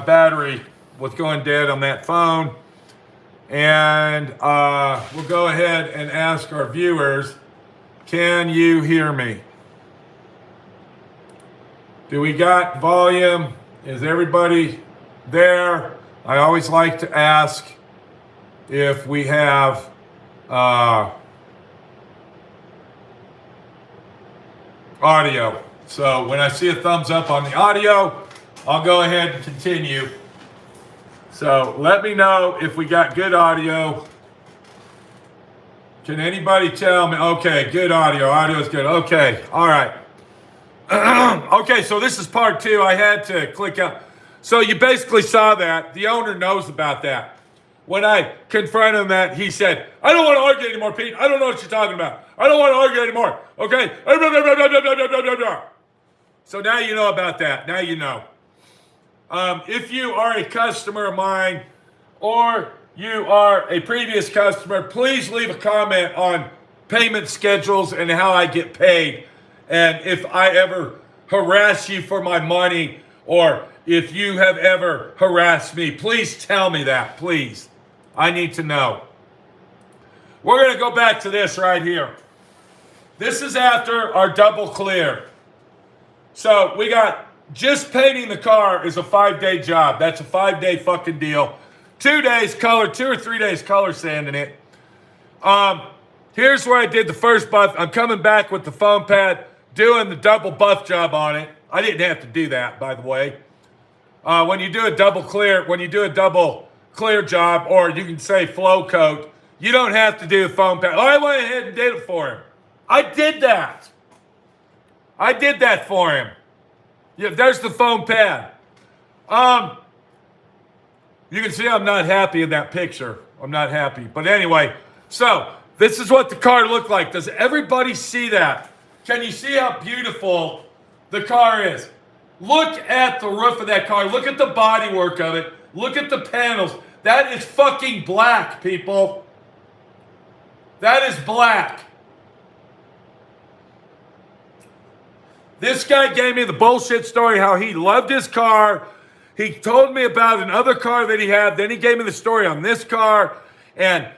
battery was going dead on that phone. And we'll go ahead and ask our viewers, can you hear me? Do we got volume? Is everybody there? I always like to ask if we have audio. So when I see a thumbs up on the audio, I'll go ahead and continue. So let me know if we got good audio. Can anybody tell me? Okay, good audio. Audio's good. Okay, all right. Okay, so this is part two. I had to click out. So you basically saw that. The owner knows about that. When I confronted him that, he said, I don't want to argue anymore, Pete. I don't know what you're talking about. I don't want to argue anymore. Okay? So now you know about that. Now you know. If you are a customer of mine or you are a previous customer, please leave a comment on payment schedules and how I get paid. And if I ever harass you for my money or if you have ever harassed me, please tell me that, please. I need to know. We're going to go back to this right here. This is after our double clear. So we got just painting the car is a 5-day job. That's a 5-day fucking deal. 2 days color, 2 or 3 days color sanding it. Here's where I did the first buff. I'm coming back with the foam pad, doing the double buff job on it. I didn't have to do that, by the way. When you do a double clear job, or you can say flow coat, you don't have to do a foam pad. I went ahead and did it for him. I did that. I did that for him. Yeah, there's the foam pad. You can see I'm not happy in that picture. I'm not happy. But anyway, so this is what the car looked like. Does everybody see that? Can you see how beautiful the car is? Look at the roof of that car. Look at the bodywork of it. Look at the panels. That is fucking black, people. That is black. This guy gave me the bullshit story how he loved his car. He told me about another car that he had. Then he gave me the story on this car. And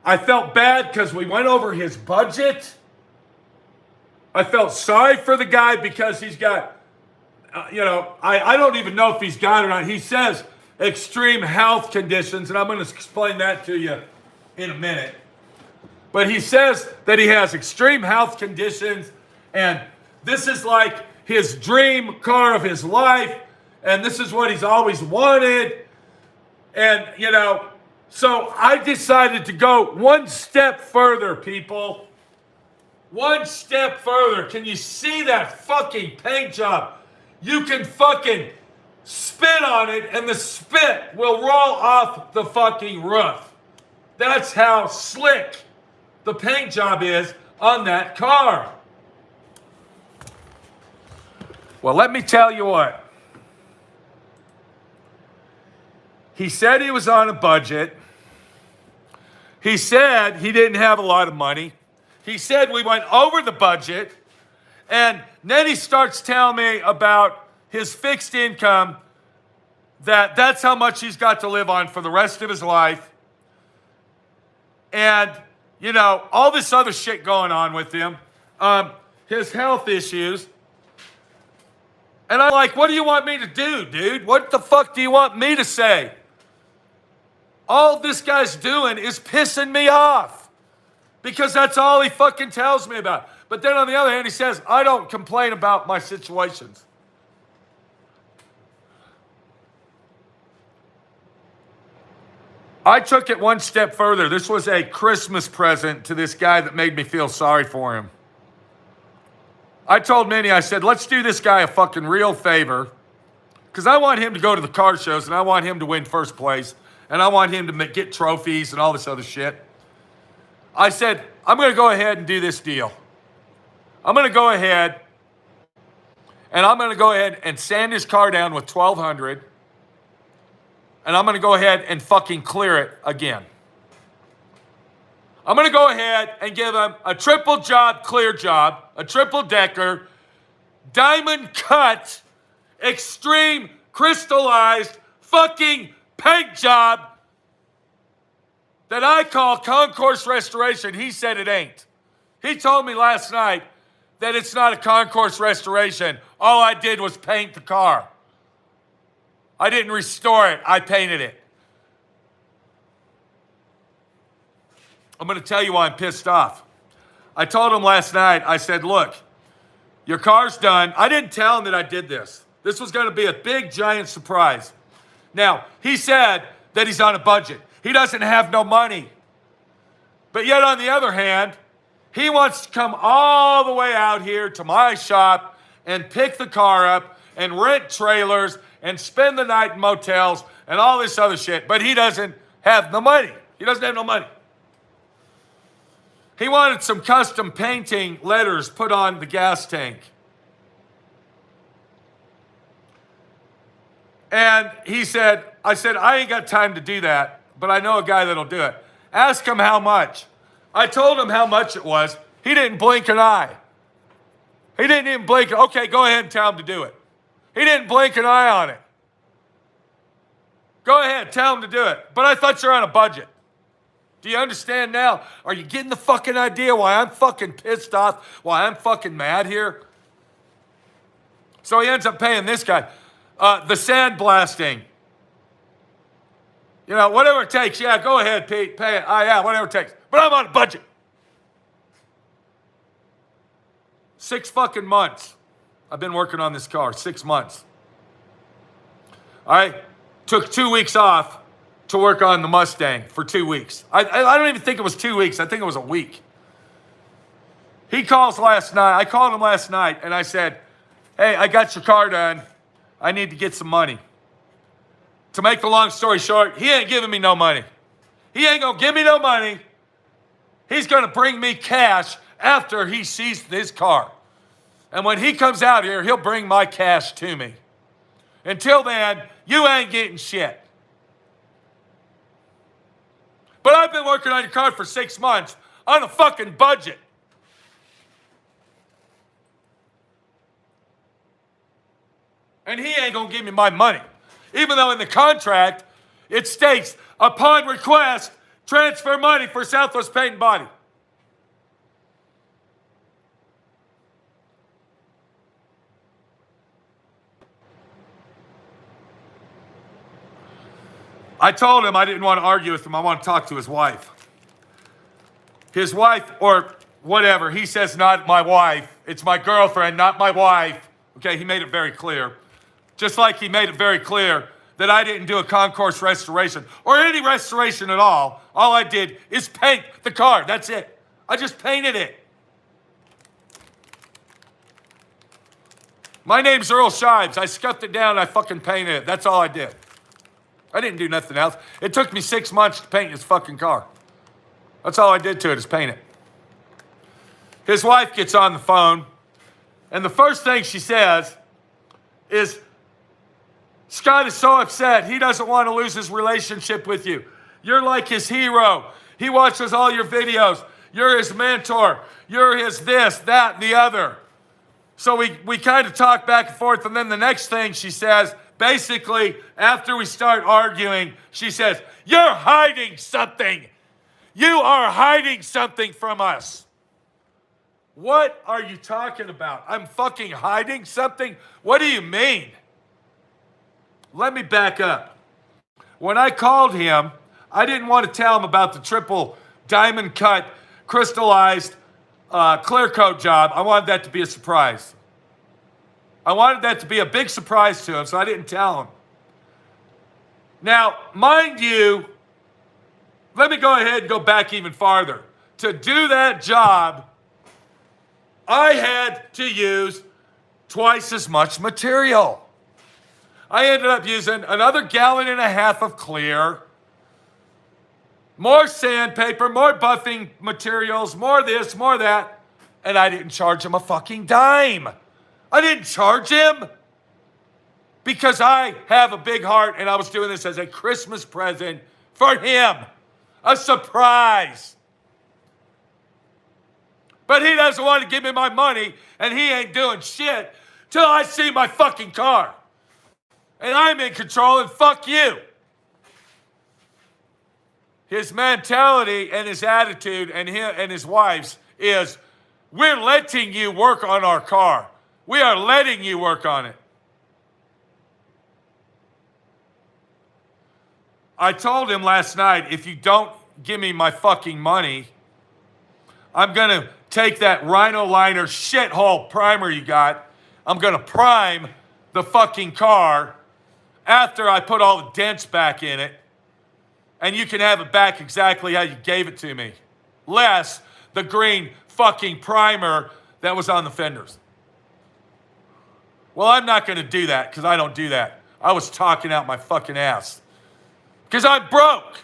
I felt bad because we went over his budget. I felt sorry for the guy because he's got, I don't even know if he's got it or not. He says extreme health conditions, and I'm going to explain that to you in a minute. But he says that he has extreme health conditions, and this is like his dream car of his life, and this is what he's always wanted. And, so I decided to go one step further, people. One step further. Can you see that fucking paint job? You can fucking spit on it and the spit will roll off the fucking roof. That's how slick the paint job is on that car. Well, let me tell you what. He said he was on a budget. He said he didn't have a lot of money. He said we went over the budget. And then he starts telling me about his fixed income, that's how much he's got to live on for the rest of his life. And, all this other shit going on with him. His health issues. And I'm like, what do you want me to do, dude? What the fuck do you want me to say? All this guy's doing is pissing me off. Because that's all he fucking tells me about. But then on the other hand, he says, I don't complain about my situations. I took it one step further. This was a Christmas present to this guy that made me feel sorry for him. I told Minnie, I said, let's do this guy a fucking real favor. Because I want him to go to the car shows and I want him to win first place. And I want him to get trophies and all this other shit. I said, I'm going to go ahead and do this deal. I'm going to go ahead and sand his car down with 1200. And I'm going to go ahead and fucking clear it again. I'm going to go ahead and give him a triple job, clear job, a triple decker, diamond cut, extreme crystallized fucking paint job that I call concourse restoration. He said it ain't. He told me last night that it's not a concourse restoration. All I did was paint the car. I didn't restore it. I painted it. I'm going to tell you why I'm pissed off. I told him last night, I said, look, your car's done. I didn't tell him that I did this. This was going to be a big, giant surprise. Now, he said that he's on a budget. He doesn't have no money. But yet, on the other hand, he wants to come all the way out here to my shop and pick the car up and rent trailers and spend the night in motels and all this other shit. But he doesn't have the money. He doesn't have no money. He wanted some custom painting letters put on the gas tank. And he said, I said, I ain't got time to do that, but I know a guy that'll do it. Ask him how much. I told him how much it was. He didn't blink an eye. He didn't even blink. Okay, go ahead and tell him to do it. He didn't blink an eye on it. Go ahead, tell him to do it. But I thought you're on a budget. Do you understand now? Are you getting the fucking idea why I'm fucking pissed off, why I'm fucking mad here? So he ends up paying this guy. The sandblasting. You know, whatever it takes. Yeah, go ahead, Pete. Pay it. Yeah, whatever it takes. But I'm on a budget. 6 fucking months. I've been working on this car. 6 months. All right. Took 2 weeks off to work on the Mustang for 2 weeks. I don't even think it was 2 weeks. I think it was a week. He calls last night. I called him last night and I said, hey, I got your car done. I need to get some money. To make the long story short, he ain't giving me no money. He ain't going to give me no money. He's going to bring me cash after he sees this car. And when he comes out here, he'll bring my cash to me. Until then, you ain't getting shit. But I've been working on your car for 6 months on a fucking budget. And he ain't going to give me my money. Even though in the contract, it states, upon request, transfer money for Southwest Paint and Body. I told him I didn't want to argue with him. I want to talk to his wife. His wife, or whatever, he says not my wife. It's my girlfriend, not my wife. Okay, he made it very clear. Just like he made it very clear that I didn't do a concourse restoration or any restoration at all. All I did is paint the car. That's it. I just painted it. My name's Earl Shives. I scuffed it down and I fucking painted it. That's all I did. I didn't do nothing else. It took me 6 months to paint his fucking car. That's all I did to it is paint it. His wife gets on the phone, and the first thing she says is, Scott is so upset. He doesn't want to lose his relationship with you. You're like his hero. He watches all your videos. You're his mentor. You're his this, that, and the other. So we kind of talk back and forth, and then the next thing she says, basically, after we start arguing, she says, you're hiding something. You are hiding something from us. What are you talking about? I'm fucking hiding something? What do you mean? Let me back up. When I called him, I didn't want to tell him about the triple diamond cut, crystallized, clear coat job. I wanted that to be a surprise. I wanted that to be a big surprise to him, so I didn't tell him. Now, mind you, let me go ahead and go back even farther. To do that job, I had to use twice as much material. I ended up using another 1.5 gallons of clear, more sandpaper, more buffing materials, more this, more that, and I didn't charge him a fucking dime. I didn't charge him because I have a big heart and I was doing this as a Christmas present for him. A surprise. But he doesn't want to give me my money and he ain't doing shit till I see my fucking car. And I'm in control, and fuck you. His mentality and his attitude and his wife's is, we're letting you work on our car. We are letting you work on it. I told him last night, if you don't give me my fucking money, I'm going to take that Rhino Liner shithole primer you got. I'm going to prime the fucking car after I put all the dents back in it. And you can have it back exactly how you gave it to me. Less the green fucking primer that was on the fenders. Well, I'm not going to do that because I don't do that. I was talking out my fucking ass. Because I'm broke.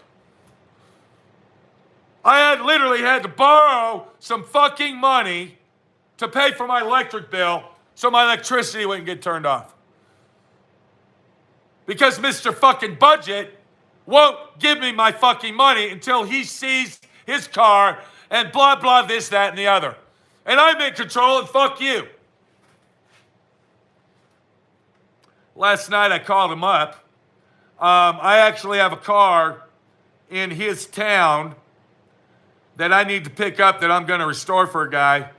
I literally had to borrow some fucking money to pay for my electric bill so my electricity wouldn't get turned off. Because Mr. fucking Budget won't give me my fucking money until he sees his car and blah, blah, this, that, and the other. And I'm in control, and fuck you. Last night I called him up. I actually have a car in his town that I need to pick up that I'm going to restore for a guy.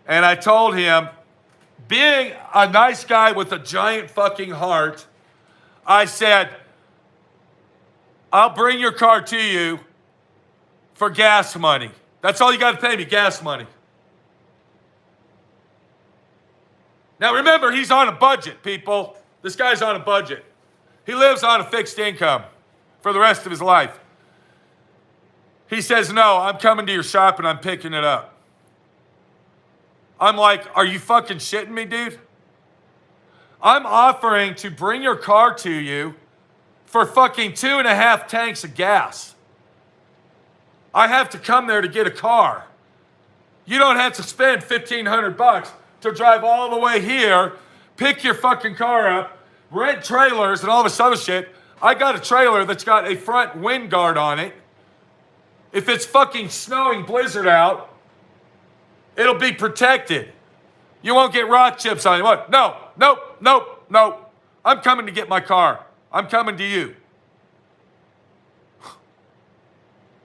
And I told him, being a nice guy with a giant fucking heart, I said, I'll bring your car to you for gas money. That's all you got to pay me, gas money. Now remember, he's on a budget, people. This guy's on a budget. He lives on a fixed income for the rest of his life. He says, no, I'm coming to your shop and I'm picking it up. I'm like, are you fucking shitting me, dude? I'm offering to bring your car to you for fucking 2.5 tanks of gas. I have to come there to get a car. You don't have to spend $1,500 to drive all the way here, pick your fucking car up, rent trailers and all this other shit. I got a trailer that's got a front wind guard on it. If it's fucking snowing blizzard out, it'll be protected. You won't get rock chips on you. What? No. I'm coming to get my car. I'm coming to you.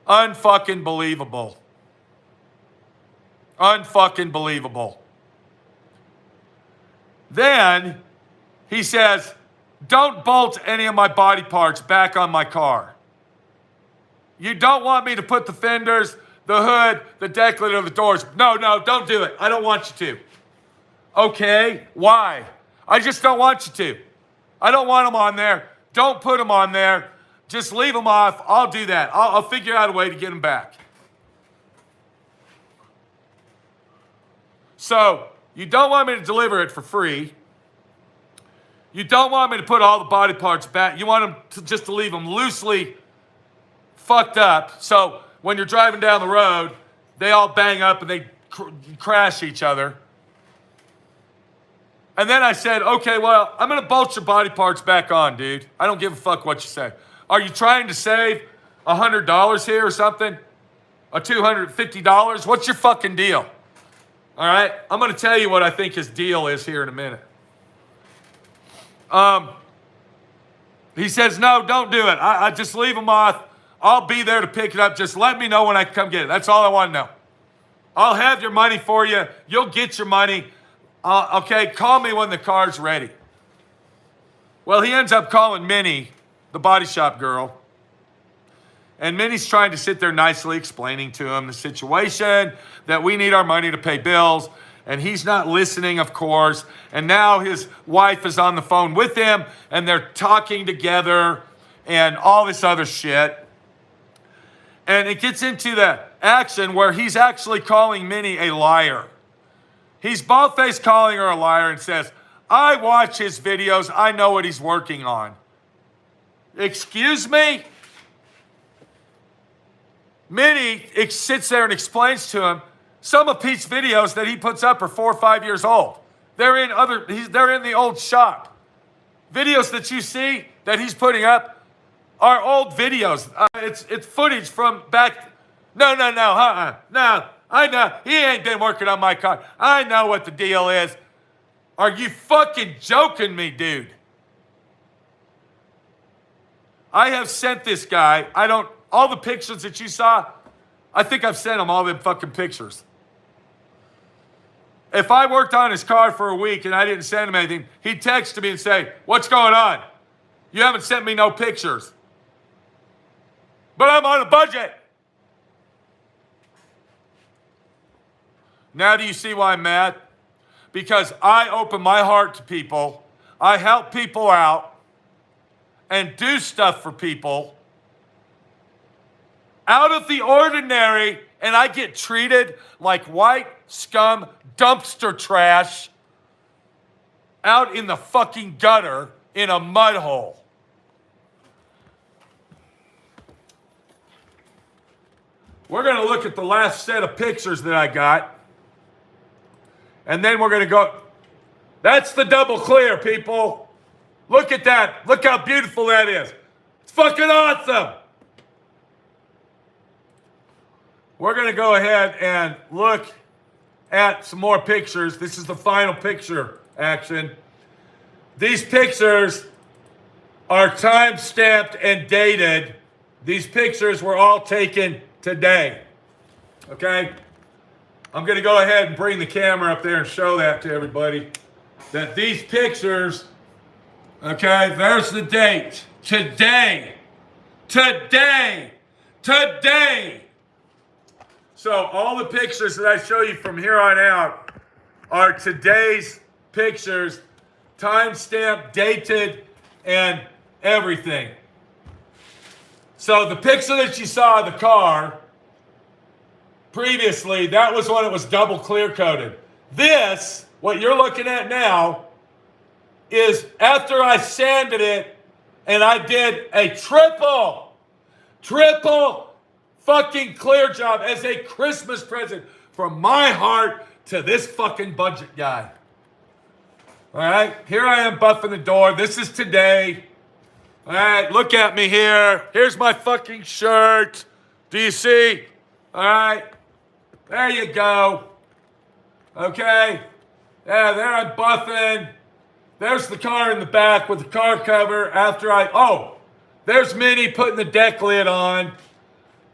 Unfucking believable. Unfucking believable. Then he says, don't bolt any of my body parts back on my car. You don't want me to put the fenders, the hood, the deck lid, or the doors. No, don't do it. I don't want you to. Okay, why? I just don't want you to. I don't want them on there. Don't put them on there. Just leave them off. I'll do that. I'll figure out a way to get them back. So, you don't want me to deliver it for free. You don't want me to put all the body parts back. You want them just to leave them loosely fucked up. So, when you're driving down the road, they all bang up and they crash each other. And then I said, okay, well, I'm going to bolt your body parts back on, dude. I don't give a fuck what you say. Are you trying to save $100 here or something? Or $250? What's your fucking deal? All right? I'm going to tell you what I think his deal is here in a minute. He says, no, don't do it. I just leave them off. I'll be there to pick it up. Just let me know when I can come get it. That's all I want to know. I'll have your money for you. You'll get your money. Okay, call me when the car's ready. Well, he ends up calling Minnie, the body shop girl. And Minnie's trying to sit there nicely explaining to him the situation, that we need our money to pay bills. And he's not listening, of course. And now his wife is on the phone with him, and they're talking together and all this other shit. And it gets into the action where he's actually calling Minnie a liar. He's bald-faced calling her a liar and says, I watch his videos. I know what he's working on. Excuse me? Minnie sits there and explains to him some of Pete's videos that he puts up are 4 or 5 years old. They're in the old shop. Videos that you see that he's putting up are old videos. It's footage from back. No, I know. He ain't been working on my car. I know what the deal is. Are you fucking joking me, dude? I have sent this guy, all the pictures that you saw, I think I've sent him all them fucking pictures. If I worked on his car for a week and I didn't send him anything, he'd text me and say, what's going on? You haven't sent me no pictures. But I'm on a budget. Now do you see why I'm mad? Because I open my heart to people. I help people out and do stuff for people out of the ordinary, and I get treated like white scum dumpster trash out in the fucking gutter in a mud hole. We're going to look at the last set of pictures that I got, and then we're going to go. That's the double clear, people. Look at that. Look how beautiful that is. It's fucking awesome. We're going to go ahead and look at some more pictures. This is the final picture action. These pictures are time-stamped and dated. These pictures were all taken today. Okay? I'm going to go ahead and bring the camera up there and show that to everybody. That these pictures, okay, there's the date. Today. Today. Today. So all the pictures that I show you from here on out are today's pictures, time-stamped, dated, and everything. So the picture that you saw of the car previously, that was when it was double clear coated. This, what you're looking at now, is after I sanded it and I did a triple fucking clear job as a Christmas present from my heart to this fucking budget guy. All right, here I am buffing the door. This is today. All right, look at me here. Here's my fucking shirt. Do you see? All right, there you go. Okay, yeah, there I'm buffing. There's the car in the back with the car cover after there's Minnie putting the deck lid on.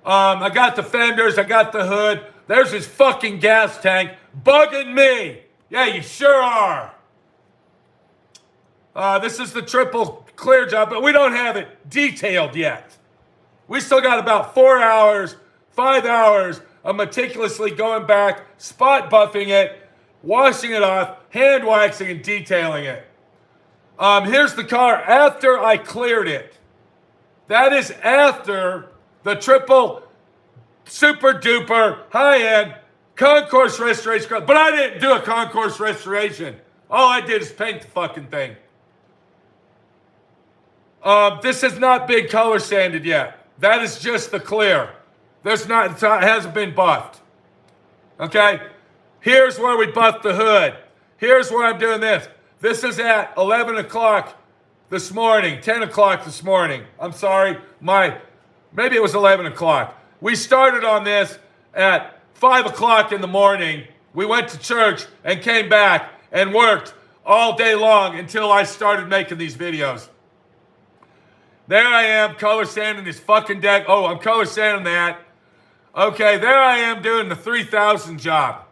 I got the fenders, I got the hood. There's his fucking gas tank bugging me. Yeah, you sure are. This is the triple clear job, but we don't have it detailed yet. We still got about 4 hours, 5 hours of meticulously going back, spot buffing it, washing it off, hand waxing and detailing it. Here's the car after I cleared it. That is after the triple super duper high-end concourse restoration. But I didn't do a concourse restoration. All I did is paint the fucking thing. This has not been color sanded yet. That is just the clear. It hasn't been buffed. Okay? Here's where we buffed the hood. Here's where I'm doing this. This is at 11 o'clock this morning, 10 o'clock this morning. I'm sorry, maybe it was 11 o'clock. We started on this at 5 o'clock in the morning. We went to church and came back and worked all day long until I started making these videos. There I am, color sanding this fucking deck. Oh, I'm color sanding that. Okay, there I am doing the 3,000 job.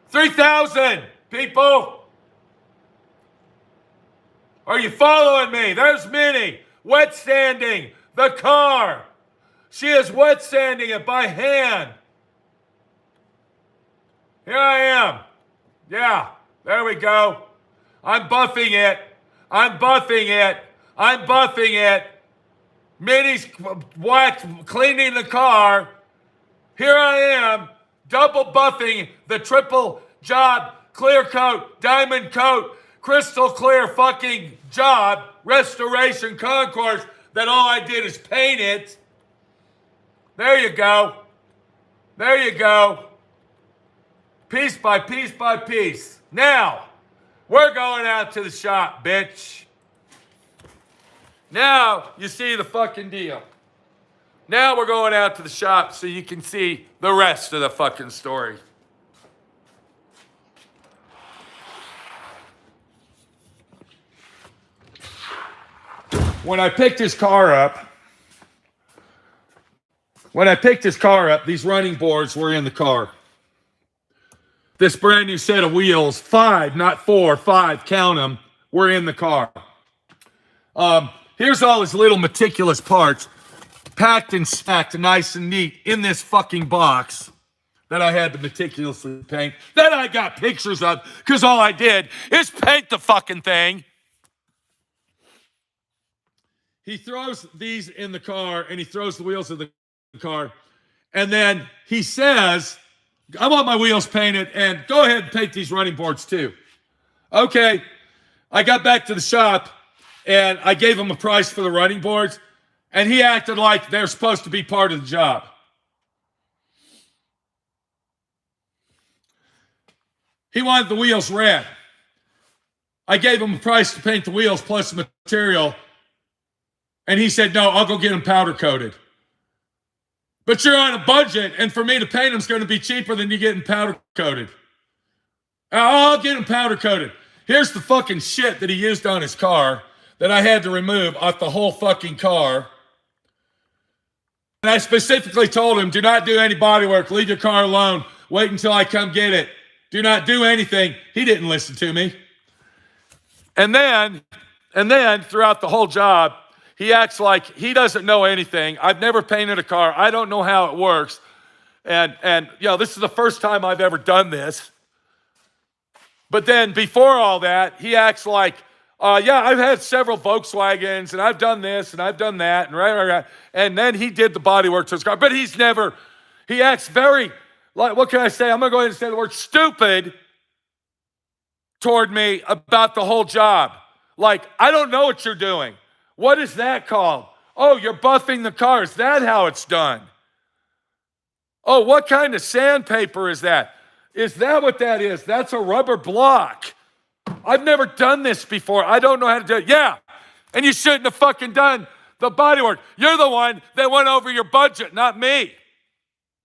3,000, people. Are you following me? There's Minnie, wet sanding the car. She is wet sanding it by hand. Here I am. Yeah, there we go. I'm buffing it. I'm buffing it. I'm buffing it. Minnie's cleaning the car. Here I am, double buffing the triple job, clear coat, diamond coat, crystal clear fucking job, restoration concourse, that all I did is paint it. There you go. There you go. Piece by piece by piece. Now, we're going out to the shop, bitch. Now, you see the fucking deal. Now we're going out to the shop so you can see the rest of the fucking story. When I picked his car up, when I picked his car up, these running boards were in the car. This brand new set of wheels, 5, not 4, 5, count them, were in the car. Here's all his little meticulous parts, packed and stacked nice and neat in this fucking box that I had to meticulously paint, that I got pictures of, because all I did is paint the fucking thing. He throws these in the car, and he throws the wheels in the car, and then he says, I want my wheels painted, and go ahead and paint these running boards too. Okay, I got back to the shop, and I gave him a price for the running boards, and he acted like they're supposed to be part of the job. He wanted the wheels red. I gave him a price to paint the wheels plus the material, and he said, no, I'll go get them powder coated. But you're on a budget, and for me to paint them is going to be cheaper than you getting powder coated. I'll get them powder coated. Here's the fucking shit that he used on his car that I had to remove off the whole fucking car. And I specifically told him, do not do any body work. Leave your car alone. Wait until I come get it. Do not do anything. He didn't listen to me. And then throughout the whole job, he acts like he doesn't know anything. I've never painted a car. I don't know how it works. And you know, this is the first time I've ever done this. But then before all that, he acts like, yeah, I've had several Volkswagens, and I've done this, and I've done that, and right. And then he did the bodywork to his car. But he acts very, like, what can I say? I'm going to go ahead and say the word stupid toward me about the whole job. Like, I don't know what you're doing. What is that called? Oh, you're buffing the car. Is that how it's done? Oh, what kind of sandpaper is that? Is that what that is? That's a rubber block. I've never done this before. I don't know how to do it. Yeah, and you shouldn't have fucking done the bodywork. You're the one that went over your budget, not me.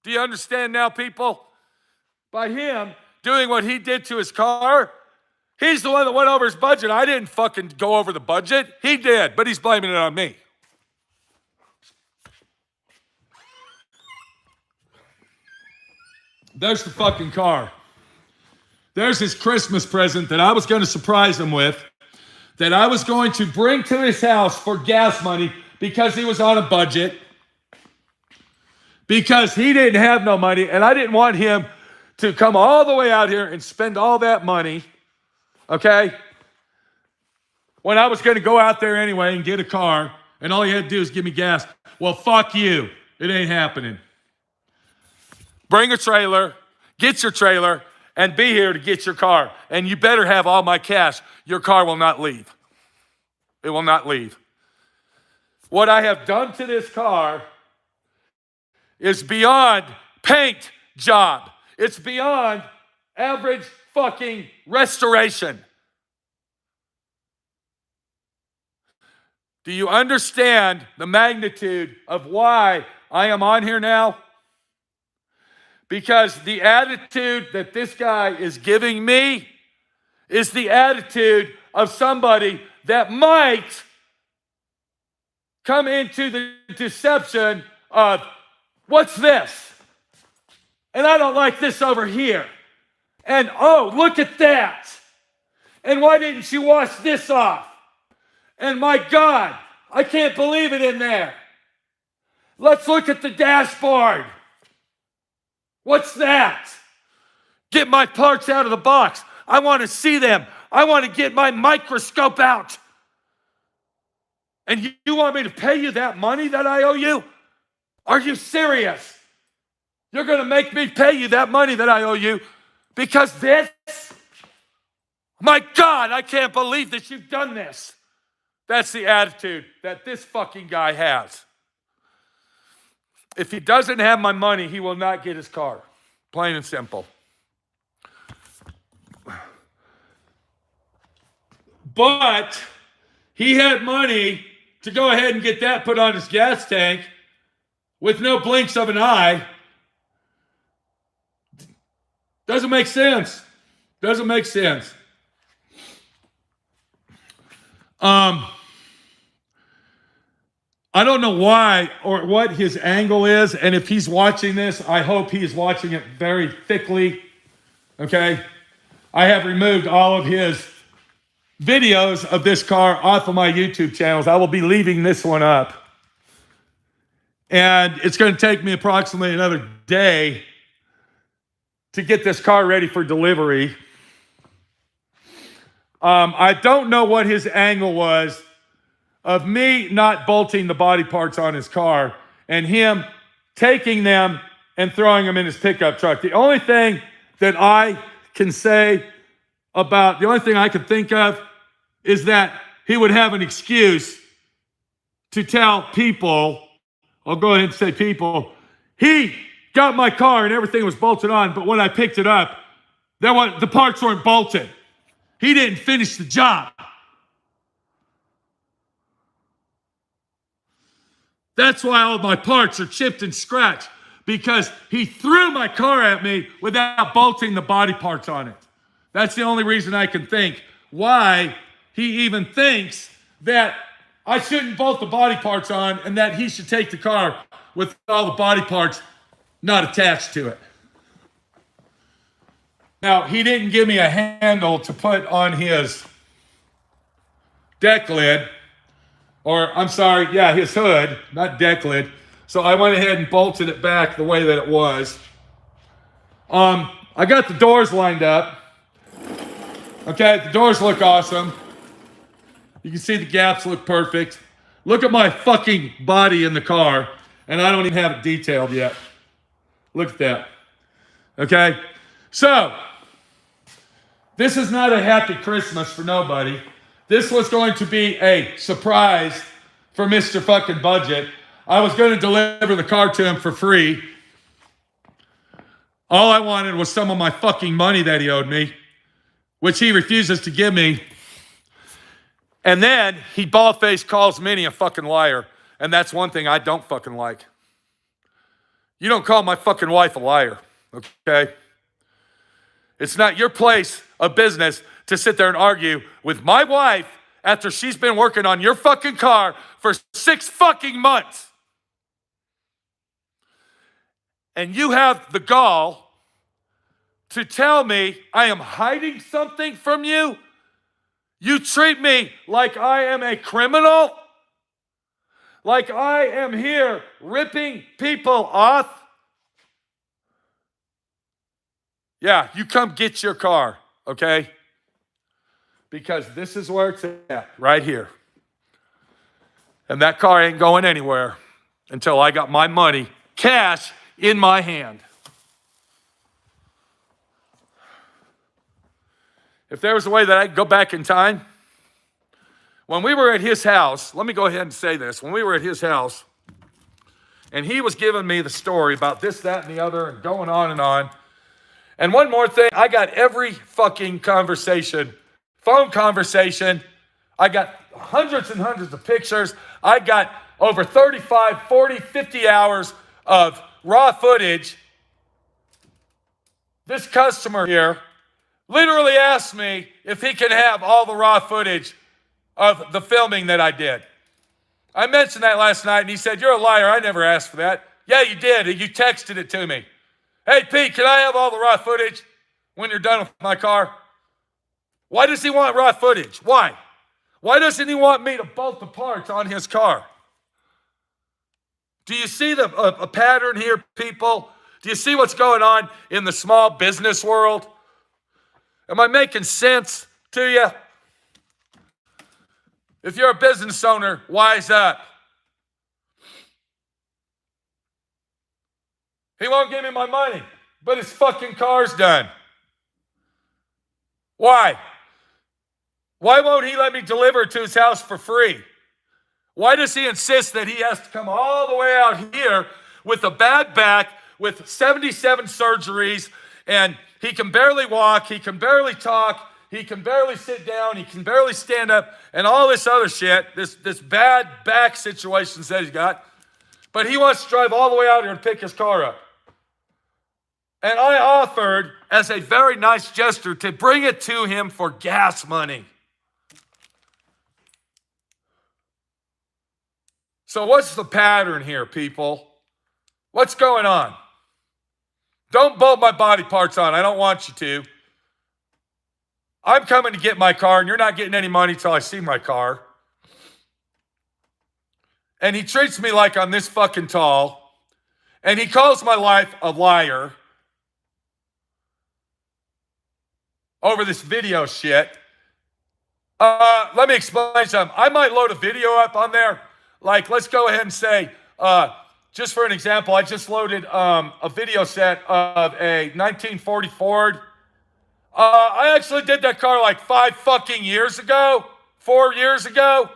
Do you understand now, people? By him doing what he did to his car, he's the one that went over his budget. I didn't fucking go over the budget. He did, but he's blaming it on me. There's the fucking car. There's his Christmas present that I was going to surprise him with, that I was going to bring to his house for gas money because he was on a budget, because he didn't have no money, and I didn't want him to come all the way out here and spend all that money, okay, when I was going to go out there anyway and get a car, and all he had to do is give me gas. Well, fuck you. It ain't happening. Bring a trailer, get your trailer, and be here to get your car. And you better have all my cash. Your car will not leave. It will not leave. What I have done to this car is beyond paint job. It's beyond average fucking restoration. Do you understand the magnitude of why I am on here now? Because the attitude that this guy is giving me is the attitude of somebody that might come into the deception of, what's this? And I don't like this over here. And oh, look at that. And why didn't you wash this off? And my God, I can't believe it in there. Let's look at the dashboard. What's that? Get my parts out of the box. I want to see them. I want to get my microscope out. And you want me to pay you that money that I owe you? Are you serious? You're going to make me pay you that money that I owe you because this? My God, I can't believe that you've done this. That's the attitude that this fucking guy has. If he doesn't have my money, he will not get his car. Plain and simple. But he had money to go ahead and get that put on his gas tank with no blinks of an eye. Doesn't make sense. Doesn't make sense. I don't know why or what his angle is. And if he's watching this, I hope he is watching it very thickly. Okay. I have removed all of his videos of this car off of my YouTube channels. I will be leaving this one up. And it's going to take me approximately another day to get this car ready for delivery. I don't know what his angle was of me not bolting the body parts on his car and him taking them and throwing them in his pickup truck. The only thing that I can say about, the only thing I can think of is that he would have an excuse to tell people, I'll go ahead and say people, he got my car and everything was bolted on, but when I picked it up, the parts weren't bolted. He didn't finish the job. That's why all my parts are chipped and scratched, because he threw my car at me without bolting the body parts on it. That's the only reason I can think why he even thinks that I shouldn't bolt the body parts on and that he should take the car with all the body parts not attached to it. Now, he didn't give me a handle to put on his deck lid, or I'm sorry, yeah, his hood, not deck lid. So I went ahead and bolted it back the way that it was. I got the doors lined up. Okay, the doors look awesome. You can see the gaps look perfect. Look at my fucking body in the car, and I don't even have it detailed yet. Look at that. Okay, so this is not a happy Christmas for nobody. This was going to be a surprise for Mr. fucking Budget. I was going to deliver the car to him for free. All I wanted was some of my fucking money that he owed me, which he refuses to give me. And then he bald-faced calls Minnie a fucking liar. And that's one thing I don't fucking like. You don't call my fucking wife a liar, okay? It's not your place of business to sit there and argue with my wife after she's been working on your fucking car for 6 fucking months. And you have the gall to tell me I am hiding something from you? You treat me like I am a criminal? Like I am here ripping people off? Yeah, you come get your car, okay? Because this is where it's at, right here. And that car ain't going anywhere until I got my money, cash, in my hand. If there was a way that I could go back in time, when we were at his house, let me go ahead and say this. When we were at his house, and he was giving me the story about this, that, and the other, and going on and on. And one more thing, I got every fucking conversation, phone conversation. I got hundreds and hundreds of pictures. I got over 35, 40, 50 hours of raw footage. This customer here literally asked me if he can have all the raw footage of the filming that I did. I mentioned that last night, and he said, "You're a liar. I never asked for that." Yeah, you did. You texted it to me. "Hey, Pete, can I have all the raw footage when you're done with my car?" Why does he want raw footage? Why? Why doesn't he want me to bolt the parts on his car? Do you see a pattern here, people? Do you see what's going on in the small business world? Am I making sense to you? If you're a business owner, wise up. He won't give me my money, but his fucking car's done. Why? Why won't he let me deliver it to his house for free? Why does he insist that he has to come all the way out here with a bad back, with 77 surgeries, and he can barely walk, he can barely talk, he can barely sit down, he can barely stand up, and all this other shit, this bad back situation that he's got, but he wants to drive all the way out here and pick his car up. And I offered, as a very nice gesture, to bring it to him for gas money. So what's the pattern here, people? What's going on? Don't bolt my body parts on. I don't want you to. I'm coming to get my car, and you're not getting any money till I see my car. And he treats me like I'm this fucking tall. And he calls my life a liar over this video shit. Let me explain something. I might load a video up on there. Like, let's go ahead and say, just for an example, I just loaded a video set of a 1940 Ford. I actually did that car like 5 fucking years ago, 4 years ago.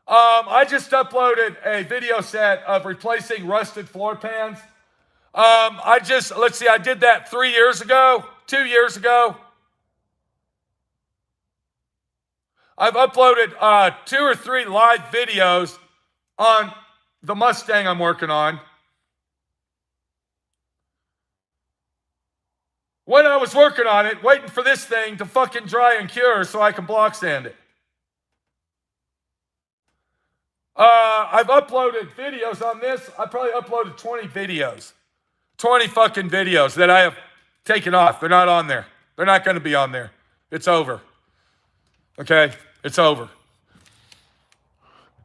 I just uploaded a video set of replacing rusted floor pans. Let's see, I did that 3 years ago, 2 years ago. I've uploaded 2 or 3 live videos on the Mustang I'm working on. When I was working on it, waiting for this thing to fucking dry and cure so I can block sand it. I've uploaded videos on this. I probably uploaded 20 videos. 20 fucking videos that I have taken off. They're not on there. They're not going to be on there. It's over. Okay? It's over.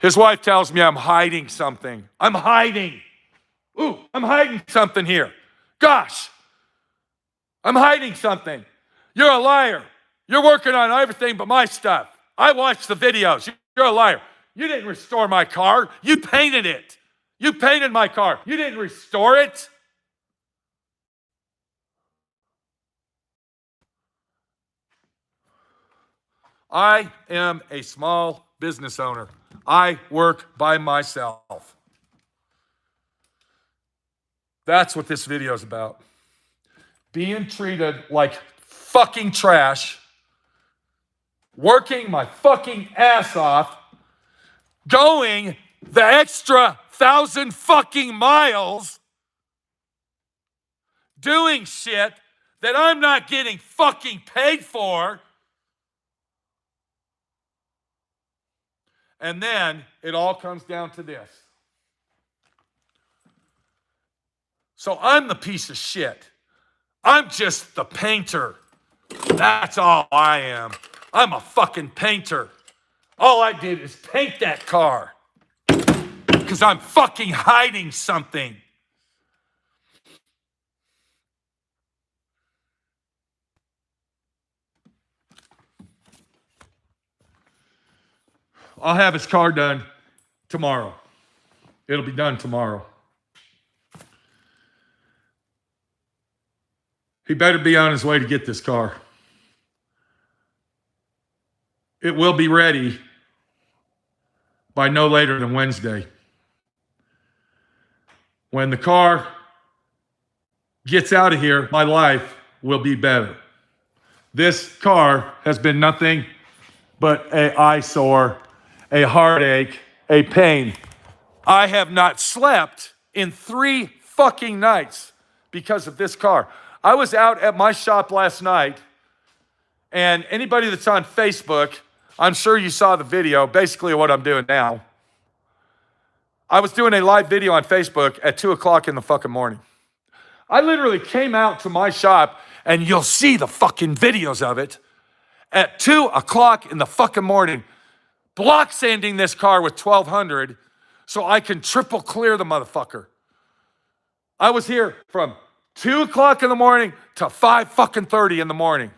His wife tells me I'm hiding something. I'm hiding. Ooh, I'm hiding something here. Gosh. I'm hiding something. You're a liar. You're working on everything but my stuff. I watched the videos. You're a liar. You didn't restore my car. You painted it. You painted my car. You didn't restore it. I am a small business owner. I work by myself. That's what this video is about. Being treated like fucking trash, working my fucking ass off, going the extra 1,000 fucking miles, doing shit that I'm not getting fucking paid for. And then it all comes down to this. So I'm the piece of shit. I'm just the painter. That's all I am. I'm a fucking painter. All I did is paint that car. Because I'm fucking hiding something. I'll have his car done tomorrow. It'll be done tomorrow. He better be on his way to get this car. It will be ready by no later than Wednesday. When the car gets out of here, my life will be better. This car has been nothing but an eyesore, a heartache, a pain. I have not slept in 3 fucking nights because of this car. I was out at my shop last night, and anybody that's on Facebook, I'm sure you saw the video, basically what I'm doing now. I was doing a live video on Facebook at 2 o'clock in the fucking morning. I literally came out to my shop, and you'll see the fucking videos of it, at 2 o'clock in the fucking morning, block sanding this car with 1200 so I can triple clear the motherfucker. I was here from 2 o'clock in the morning to 5:30 in the morning,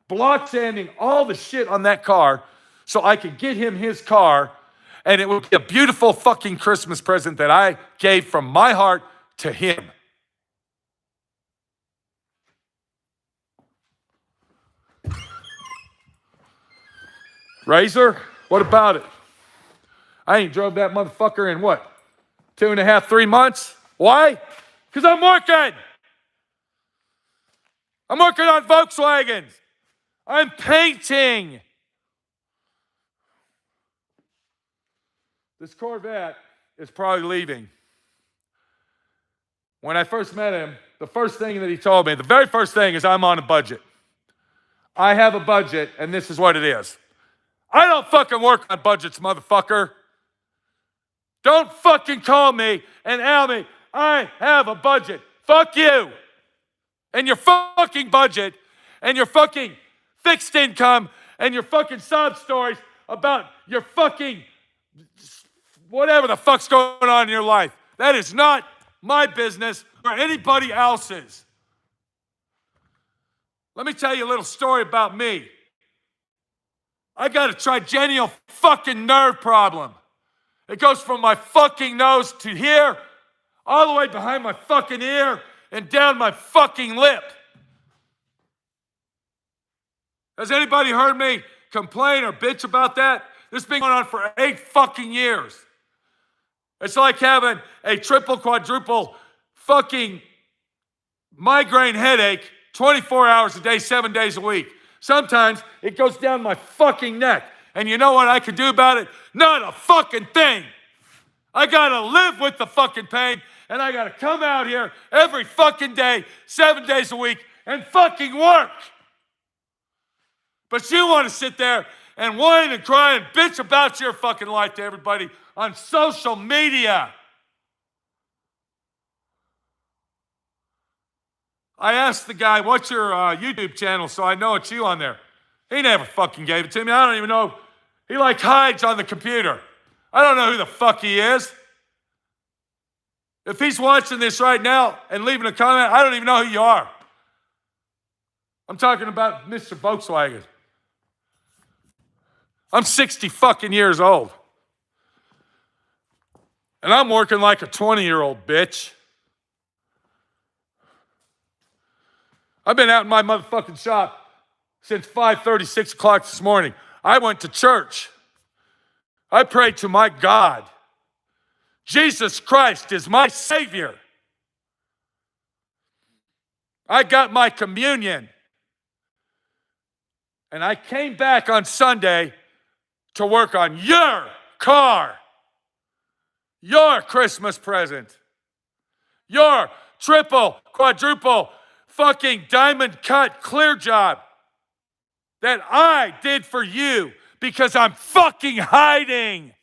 block sanding all the shit on that car so I could get him his car, and it would be a beautiful fucking Christmas present that I gave from my heart to him. Razor, what about it? I ain't drove that motherfucker in what? 2.5, 3 months? Why? Because I'm working. I'm working on Volkswagens. I'm painting. This Corvette is probably leaving. When I first met him, the first thing that he told me, the very first thing is I'm on a budget. I have a budget, and this is what it is. I don't fucking work on budgets, motherfucker. Don't fucking call me and tell me I have a budget. Fuck you. And your fucking budget and your fucking fixed income and your fucking sob stories about your fucking whatever the fuck's going on in your life. That is not my business or anybody else's. Let me tell you a little story about me. I got a trigeminal fucking nerve problem. It goes from my fucking nose to here, all the way behind my fucking ear, and down my fucking lip. Has anybody heard me complain or bitch about that? This has been going on for 8 fucking years. It's like having a triple, quadruple fucking migraine headache 24 hours a day, 7 days a week. Sometimes it goes down my fucking neck. And you know what I can do about it? Not a fucking thing. I gotta live with the fucking pain, and I gotta come out here every fucking day, 7 days a week, and fucking work. But you want to sit there and whine and cry and bitch about your fucking life to everybody on social media. I asked the guy, what's your YouTube channel, so I know it's you on there. He never fucking gave it to me. I don't even know. He like hides on the computer. I don't know who the fuck he is. If he's watching this right now and leaving a comment, I don't even know who you are. I'm talking about Mr. Volkswagen. I'm 60 fucking years old. And I'm working like a 20-year-old bitch. I've been out in my motherfucking shop since 5:30, 6 o'clock this morning. I went to church. I prayed to my God. Jesus Christ is my Savior. I got my communion. And I came back on Sunday to work on your car, your Christmas present, your triple, quadruple, fucking diamond cut clear job that I did for you because I'm fucking hiding.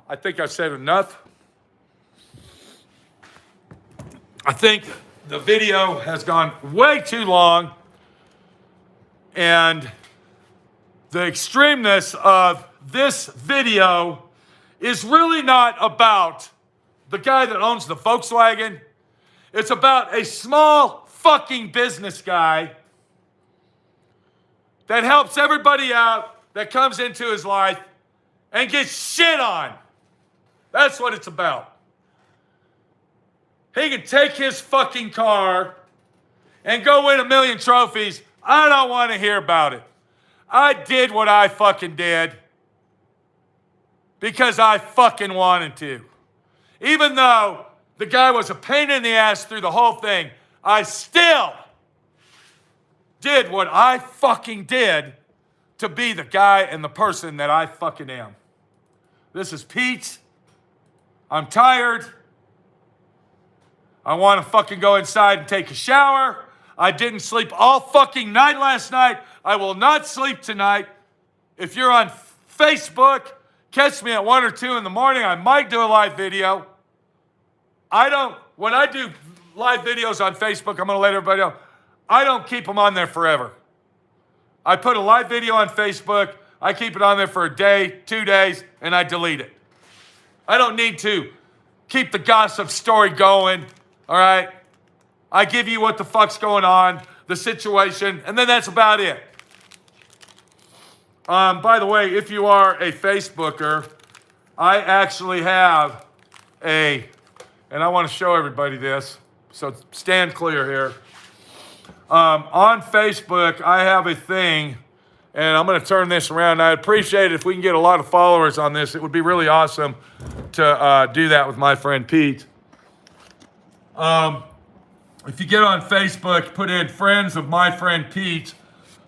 I think I've said enough. I think the video has gone way too long, and the extremeness of this video is really not about the guy that owns the Volkswagen. It's about a small fucking business guy that helps everybody out that comes into his life and gets shit on. That's what it's about. He can take his fucking car and go win 1 million trophies. I don't want to hear about it. I did what I fucking did because I fucking wanted to. Even though the guy was a pain in the ass through the whole thing, I still did what I fucking did to be the guy and the person that I fucking am. This is Pete. I'm tired. I want to fucking go inside and take a shower. I didn't sleep all fucking night last night. I will not sleep tonight. If you're on Facebook, catch me at 1 or 2 in the morning. I might do a live video. When I do live videos on Facebook, I'm going to let everybody know, I don't keep them on there forever. I put a live video on Facebook, I keep it on there for a day, 2 days, and I delete it. I don't need to keep the gossip story going, all right? I give you what the fuck's going on, the situation, and then that's about it. By the way, if you are a Facebooker, I actually have and I want to show everybody this, so stand clear here. On Facebook, I have a thing, and I'm going to turn this around. I'd appreciate it if we can get a lot of followers on this. It would be really awesome to do that with my friend Pete. If you get on Facebook, put in friends of my friend Pete.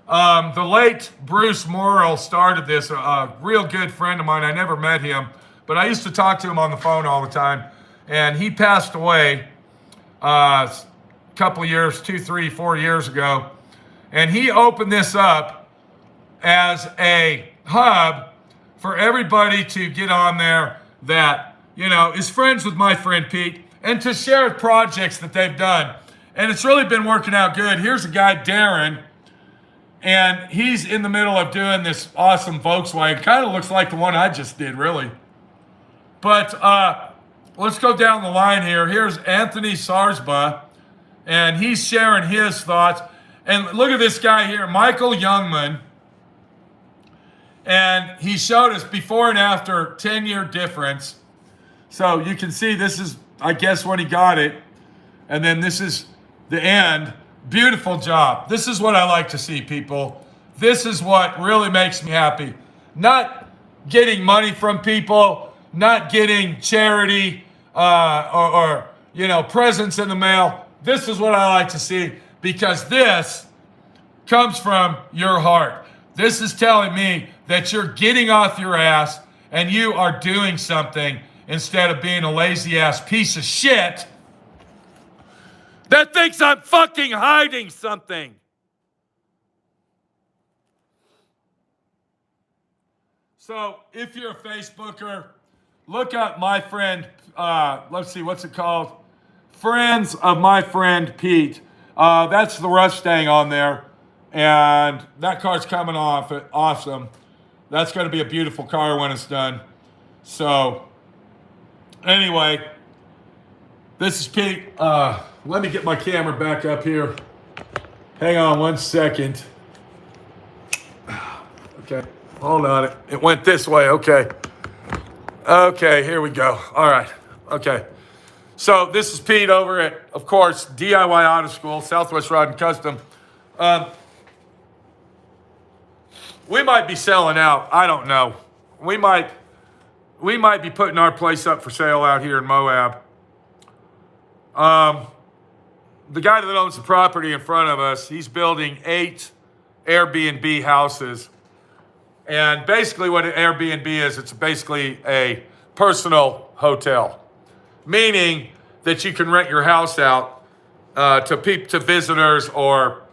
The late Bruce Morrill started this, a real good friend of mine. I never met him, but I used to talk to him on the phone all the time. And he passed away a couple years, 2, 3, 4 years ago. And he opened this up as a hub for everybody to get on there that, is friends with my friend Pete and to share projects that they've done. And it's really been working out good. Here's a guy, Darren, and he's in the middle of doing this awesome Volkswagen. Kind of looks like the one I just did, really. But let's go down the line here. Here's Anthony Sarsba, and he's sharing his thoughts. And look at this guy here, Michael Youngman. And he showed us before and after 10-year difference. So you can see this is, I guess, when he got it. And then this is the end. Beautiful job. This is what I like to see, people. This is what really makes me happy. Not getting money from people, not getting charity or presents in the mail. This is what I like to see because this comes from your heart. This is telling me that you're getting off your ass and you are doing something instead of being a lazy ass piece of shit that thinks I'm fucking hiding something. So if you're a Facebooker, look up my friend, let's see, what's it called? Friends of my friend Pete. That's the Mustang on there. And that car's coming off. Awesome. That's going to be a beautiful car when it's done. So, anyway, this is Pete. Let me get my camera back up here. Hang on 1 second. Okay, hold on. It went this way. Okay. Okay, here we go. All right. Okay. So this is Pete over at, of course, D.I.Y. Auto School, Southwest Rod and Custom. We might be selling out. I don't know. We might be putting our place up for sale out here in Moab. The guy that owns the property in front of us, he's building 8 Airbnb houses. And basically what an Airbnb is, it's basically a personal hotel. Meaning that you can rent your house out to visitors or,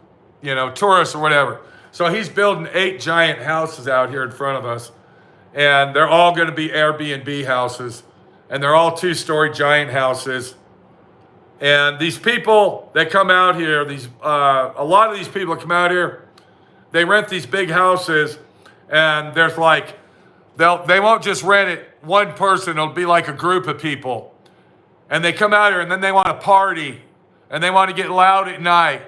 tourists or whatever. So he's building 8 giant houses out here in front of us. And they're all going to be Airbnb houses. And they're all 2-story giant houses. And these people that come out here, a lot of these people that come out here, they rent these big houses, and there's they won't just rent it one person. It'll be like a group of people, and they come out here, and then they want to party, and they want to get loud at night,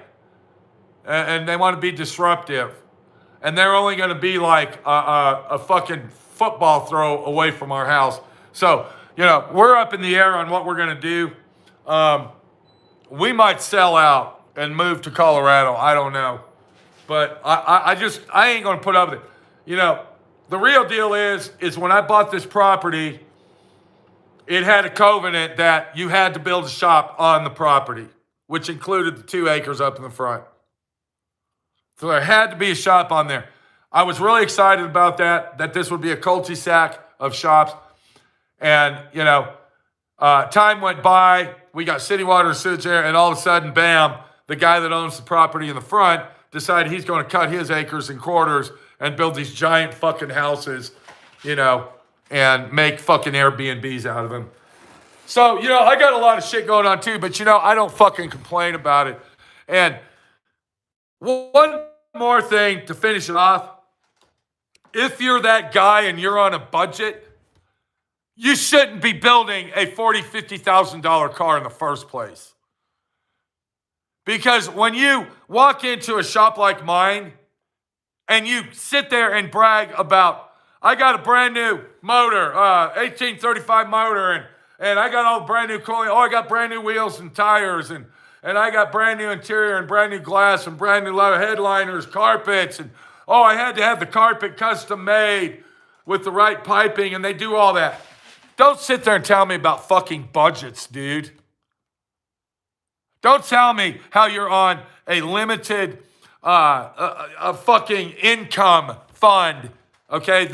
and they want to be disruptive, and they're only going to be like a fucking football throw away from our house. So we're up in the air on what we're going to do. We might sell out and move to Colorado. I don't know. But I ain't going to put up with it. The real deal is when I bought this property, it had a covenant that you had to build a shop on the property, which included the 2 acres up in the front. So there had to be a shop on there. I was really excited about that this would be a cul-de-sac of shops. And, time went by. We got city water and sewage there, and all of a sudden, bam, the guy that owns the property in the front decided he's going to cut his acres and quarters and build these giant fucking houses, and make fucking Airbnbs out of them. So, I got a lot of shit going on too, but I don't fucking complain about it. And one more thing to finish it off. If you're that guy and you're on a budget, you shouldn't be building a $40,000, $50,000 car in the first place. Because when you walk into a shop like mine and you sit there and brag about, I got a brand new motor, 1835 motor, and I got all brand new cooling. Oh, I got brand new wheels and tires, and I got brand new interior and brand new glass and brand new headliners, carpets, and I had to have the carpet custom made with the right piping, and they do all that. Don't sit there and tell me about fucking budgets, dude. Don't tell me how you're on a limited a fucking income fund, okay?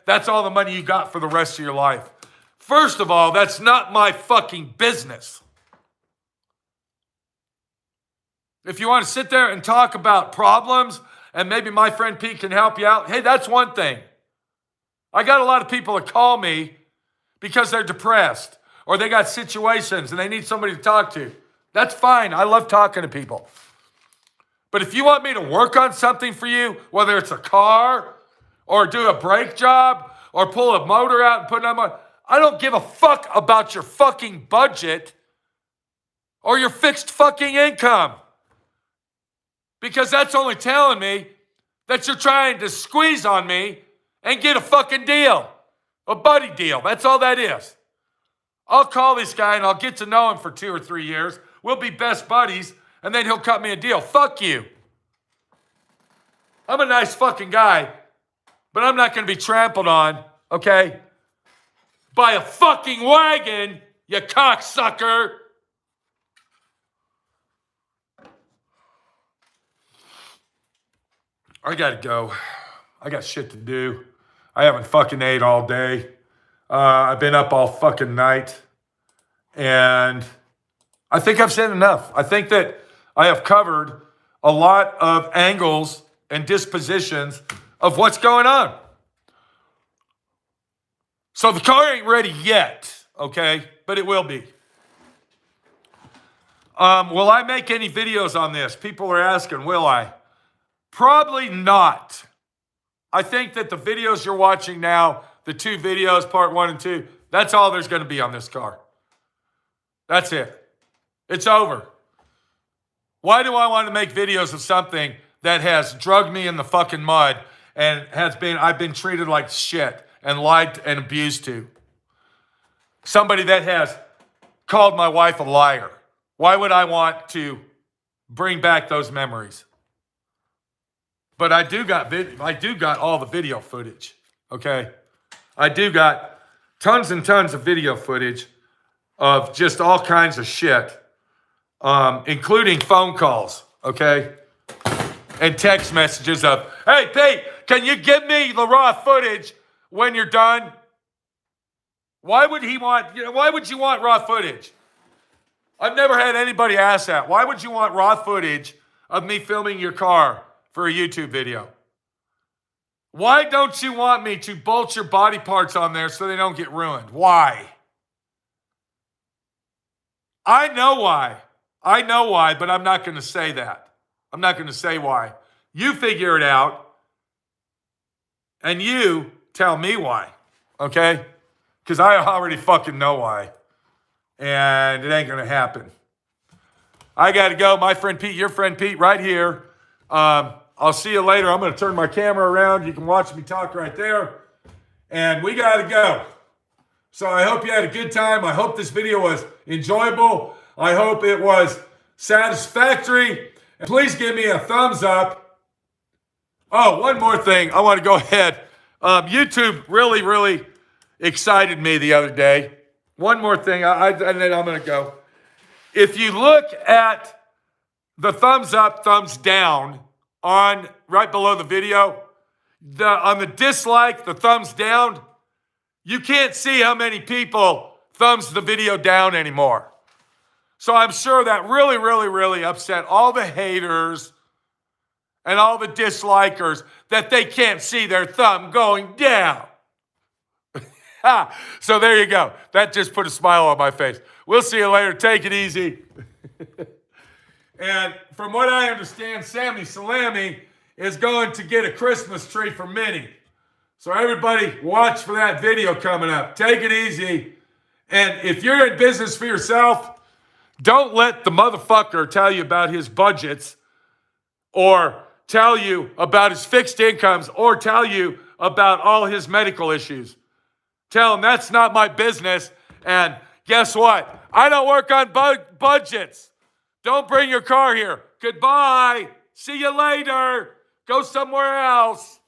That's all the money you got for the rest of your life. First of all, that's not my fucking business. If you want to sit there and talk about problems and maybe my friend Pete can help you out, hey, that's one thing. I got a lot of people that call me because they're depressed or they got situations and they need somebody to talk to. That's fine. I love talking to people. But if you want me to work on something for you, whether it's a car or do a brake job or pull a motor out and put it on I don't give a fuck about your fucking budget or your fixed fucking income. Because that's only telling me that you're trying to squeeze on me and get a fucking deal. A buddy deal. That's all that is. I'll call this guy and I'll get to know him for 2 or 3 years. We'll be best buddies and then he'll cut me a deal. Fuck you. I'm a nice fucking guy, but I'm not going to be trampled on, okay, by a fucking wagon, you cocksucker. I gotta go. I got shit to do. I haven't fucking ate all day. I've been up all fucking night. And I think I've said enough. I think that I have covered a lot of angles and dispositions of what's going on. So the car ain't ready yet, okay? But it will be. Will I make any videos on this? People are asking, will I? Probably not. I think that the videos you're watching now, the 2 videos, part 1 and 2, that's all there's going to be on this car. That's it. It's over. Why do I want to make videos of something that has drugged me in the fucking mud and I've been treated like shit and lied and abused to? Somebody that has called my wife a liar. Why would I want to bring back those memories? But I do got all the video footage, okay? I do got tons and tons of video footage of just all kinds of shit, including phone calls, okay? And text messages of, hey, Pete, can you give me the raw footage when you're done? Why would you want raw footage? I've never had anybody ask that. Why would you want raw footage of me filming your car for a YouTube video? Why don't you want me to bolt your body parts on there so they don't get ruined? Why? I know why, but I'm not going to say that. I'm not going to say why. You figure it out, and you tell me why, okay? Because I already fucking know why, and it ain't going to happen. I got to go. My friend Pete, your friend Pete, right here. I'll see you later. I'm going to turn my camera around. You can watch me talk right there. And we got to go. So I hope you had a good time. I hope this video was enjoyable. I hope it was satisfactory. And please give me a thumbs up. Oh, one more thing. I want to go ahead. YouTube really, really excited me the other day. One more thing, and then I'm going to go. If you look at the thumbs up, thumbs down on right below the video, on the dislike, the thumbs down, you can't see how many people thumbs the video down anymore. So I'm sure that really, really, really upset all the haters and all the dislikers that they can't see their thumb going down. So there you go. That just put a smile on my face. We'll see you later. Take it easy. And from what I understand, Sammy Salami is going to get a Christmas tree for Minnie. So everybody watch for that video coming up. Take it easy. And if you're in business for yourself, don't let the motherfucker tell you about his budgets or tell you about his fixed incomes or tell you about all his medical issues. Tell him that's not my business. And guess what? I don't work on budgets. Don't bring your car here. Goodbye. See you later. Go somewhere else.